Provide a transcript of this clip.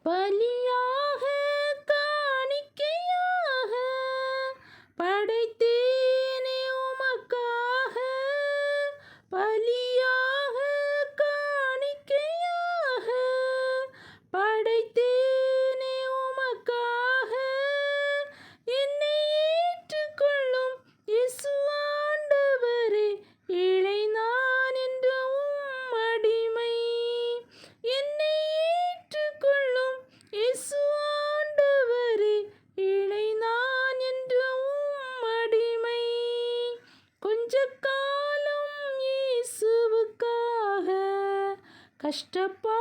பலியாக காணிக்கையாக படைத்தேனே உமக்காக. பலியாக காணிக்கையாக படைத்தேனே உமக்காக. என்னை ஏற்றுக்கொள்ளும் இயேசு ஆண்டவரே, ஏழை நான் என்ற உம் அடிமை. என்னை ஏற்றுக்கொள்ளும் இயேசு ஆண்டவரே, ஏழை நான் என்ற உம் அடிமை. கொஞ்ச காலம் இயேசுவுக்காக கஷ்டப்பா